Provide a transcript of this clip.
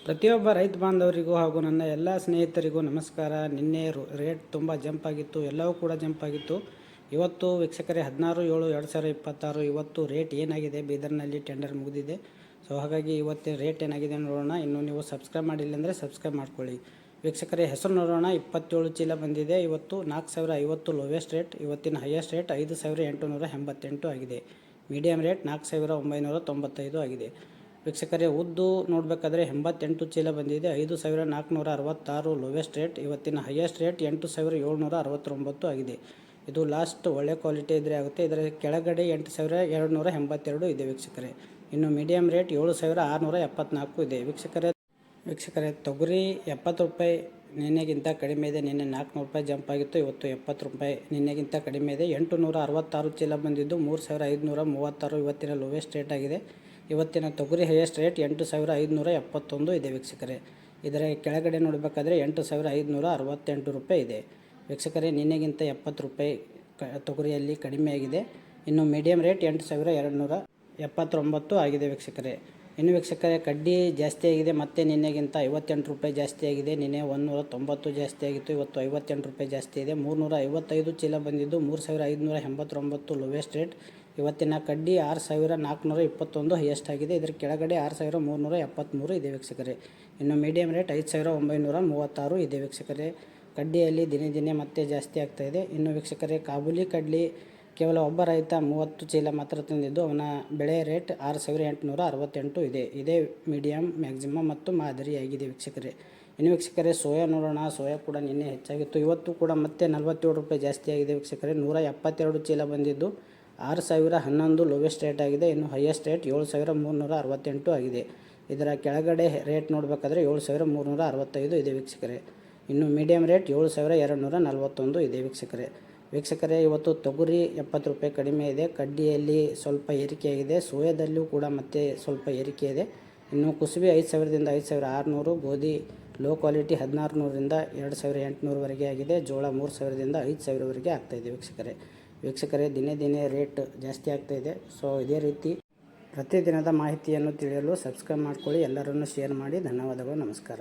ಪ್ರತಿಯೊಬ್ಬ ರೈತ ಬಾಂಧವರಿಗೂ ಹಾಗೂ ನನ್ನ ಎಲ್ಲ ಸ್ನೇಹಿತರಿಗೂ ನಮಸ್ಕಾರ. ನಿನ್ನೆ ರೇಟ್ ತುಂಬ ಜಂಪ್ ಆಗಿತ್ತು, ಎಲ್ಲವೂ ಕೂಡ ಜಂಪ್ ಆಗಿತ್ತು. ಇವತ್ತು ವೀಕ್ಷಕರೇ 16/7/2026 ಇವತ್ತು ರೇಟ್ ಏನಾಗಿದೆ, ಬೀದರ್ನಲ್ಲಿ ಟೆಂಡರ್ ಮುಗಿದಿದೆ. ಸೊ ಹಾಗಾಗಿ ಇವತ್ತಿನ ರೇಟ್ ಏನಾಗಿದೆ ನೋಡೋಣ. ಇನ್ನು ನೀವು ಸಬ್ಸ್ಕ್ರೈಬ್ ಮಾಡಿಲ್ಲ ಅಂದರೆ ಸಬ್ಸ್ಕ್ರೈಬ್ ಮಾಡ್ಕೊಳ್ಳಿ. ವೀಕ್ಷಕರೇ ಹೆಸರು ನೋಡೋಣ. 27 ಚೀಲ ಬಂದಿದೆ. ಇವತ್ತು 4050 ಲೋವೆಸ್ಟ್ ರೇಟ್, ಇವತ್ತಿನ ಹೈಯೆಸ್ಟ್ ರೇಟ್ 5888 ಆಗಿದೆ. ಮೀಡಿಯಮ್ ರೇಟ್ 4995 ಆಗಿದೆ. ವೀಕ್ಷಕರೇ ಉದ್ದು ನೋಡಬೇಕಾದ್ರೆ 88 ಚೀಲ ಬಂದಿದೆ. 5466 ಲೋವೆಸ್ಟ್ ರೇಟ್, ಇವತ್ತಿನ ಹೈಯೆಸ್ಟ್ ರೇಟ್ 8769 ಆಗಿದೆ. ಇದು ಲಾಸ್ಟ್ ಒಳ್ಳೆ ಕ್ವಾಲಿಟಿ ಇದ್ದರೆ ಆಗುತ್ತೆ. ಇದರ ಕೆಳಗಡೆ 8282 ಇದೆ ವೀಕ್ಷಕರೇ. ಇನ್ನು ಮೀಡಿಯಮ್ ರೇಟ್ 7674 ಇದೆ ವೀಕ್ಷಕರೇ. ತೊಗರಿ 70 ರೂಪಾಯಿ ನಿನ್ನೆಗಿಂತ ಕಡಿಮೆ ಇದೆ. ನಿನ್ನೆ 400 ರೂಪಾಯಿ ಜಂಪ್ ಆಗಿತ್ತು, ಇವತ್ತು 70 ರೂಪಾಯಿ ನಿನ್ನೆಗಿಂತ ಕಡಿಮೆ ಇದೆ. 866 ಚೀಲ ಬಂದಿದ್ದು 3536 ಇವತ್ತಿನ ಲೋವೆಸ್ಟ್ ರೇಟ್ ಆಗಿದೆ. ಇವತ್ತಿನ ತೊಗರಿ ಹೈಯೆಸ್ಟ್ ರೇಟ್ 8571 ಇದೆ ವೀಕ್ಷಕರೇ. ಇದರ ಕೆಳಗಡೆ ನೋಡಬೇಕಾದ್ರೆ 8568 ರೂಪಾಯಿ ಇದೆ ವೀಕ್ಷಕರೇ. ನಿನ್ನೆಗಿಂತ 70 ರೂಪಾಯಿ ತೊಗರಿಯಲ್ಲಿ ಕಡಿಮೆ ಆಗಿದೆ. ಇನ್ನು ಮೀಡಿಯಮ್ ರೇಟ್ 8279 ಆಗಿದೆ ವೀಕ್ಷಕರೇ. ಇನ್ನು ವೀಕ್ಷಕರೇ ಕಡ್ಡಿ ಜಾಸ್ತಿ ಆಗಿದೆ, ಮತ್ತು ನಿನ್ನೆಗಿಂತ 58 ರೂಪಾಯಿ ಜಾಸ್ತಿ ಆಗಿದೆ. ನಿನ್ನೆ 190 ಜಾಸ್ತಿ ಆಗಿತ್ತು, ಇವತ್ತು 58 ರೂಪಾಯಿ ಜಾಸ್ತಿ ಇದೆ. 355 ಚೀಲ ಬಂದಿದ್ದು 3589 ಲೋವೆಸ್ಟ್ ರೇಟ್. ಇವತ್ತಿನ ಕಡ್ಡಿ 6421 ಹೈಯೆಸ್ಟ್ ಆಗಿದೆ. ಇದರ ಕೆಳಗಡೆ 6373 ಇದೆ ವೀಕ್ಷಕರೇ. ಇನ್ನು ಮೀಡಿಯಮ್ ರೇಟ್ 5936 ಇದೆ ವೀಕ್ಷಕರೇ. ಕಡ್ಡಿಯಲ್ಲಿ ದಿನೇ ದಿನೇ ಮತ್ತೆ ಜಾಸ್ತಿ ಆಗ್ತಾಯಿದೆ. ಇನ್ನು ವೀಕ್ಷಕರೇ ಕಾಬೂಲಿ ಕಡ್ಲಿ ಕೇವಲ ಒಬ್ಬ ರೈತ 30 ಚೀಲ ಮಾತ್ರ ತಂದಿದ್ದು, ಅವನ ಬೆಳೆ ರೇಟ್ 6868 ಇದೆ. ಇದೇ ಮೀಡಿಯಮ್, ಮ್ಯಾಕ್ಸಿಮಮ್ ಮತ್ತು ಮಾದರಿಯಾಗಿದೆ ವೀಕ್ಷಕರೇ. ಇನ್ನು ವೀಕ್ಷಕರೇ ಸೋಯಾ ನೋಡೋಣ. ಸೋಯಾ ಕೂಡ ನಿನ್ನೆ ಹೆಚ್ಚಾಗಿತ್ತು, ಇವತ್ತು ಕೂಡ ಮತ್ತೆ 47 ರೂಪಾಯಿ ಜಾಸ್ತಿ ಆಗಿದೆ ವೀಕ್ಷಕರೇ. 172 ಚೀಲ ಬಂದಿದ್ದು 6011 ಲೋವೆಸ್ಟ್ ರೇಟ್ ಆಗಿದೆ. ಇನ್ನು ಹೈಯೆಸ್ಟ್ ರೇಟ್ 7368 ಆಗಿದೆ. ಇದರ ಕೆಳಗಡೆ ರೇಟ್ ನೋಡಬೇಕಾದ್ರೆ 7365 ಇದೆ ವೀಕ್ಷಕರೇ. ಇನ್ನು ಮೀಡಿಯಮ್ ರೇಟ್ 7241 ಇದೆ ವೀಕ್ಷಕರೇ. ಇವತ್ತು ತೊಗರಿ 70 ರೂಪಾಯಿ ಕಡಿಮೆ ಇದೆ. ಕಡ್ಡಿಯಲ್ಲಿ ಸ್ವಲ್ಪ ಏರಿಕೆಯಾಗಿದೆ. ಸೋಯಾದಲ್ಲೂ ಕೂಡ ಮತ್ತೆ ಸ್ವಲ್ಪ ಏರಿಕೆ ಇದೆ. ಇನ್ನು ಕುಸುಬಿ 5000ದಿಂದ 5600, ಗೋಧಿ ಲೋ ಕ್ವಾಲಿಟಿ 1600ರಿಂದ 2800ವರೆಗೆ ಆಗಿದೆ. ಜೋಳ 3000ದಿಂದ 5000ವರೆಗೆ ಆಗ್ತಾಯಿದೆ ವೀಕ್ಷಕರೇ. ದಿನೇ ದಿನೇ ರೇಟ್ ಜಾಸ್ತಿ ಆಗ್ತಾಯಿದೆ. ಸೊ ಇದೇ ರೀತಿ ಪ್ರತಿದಿನದ ಮಾಹಿತಿಯನ್ನು ತಿಳಿಯಲು ಸಬ್ಸ್ಕ್ರೈಬ್ ಮಾಡ್ಕೊಳ್ಳಿ. ಎಲ್ಲರನ್ನು ಶೇರ್ ಮಾಡಿ. ಧನ್ಯವಾದಗಳು, ನಮಸ್ಕಾರ.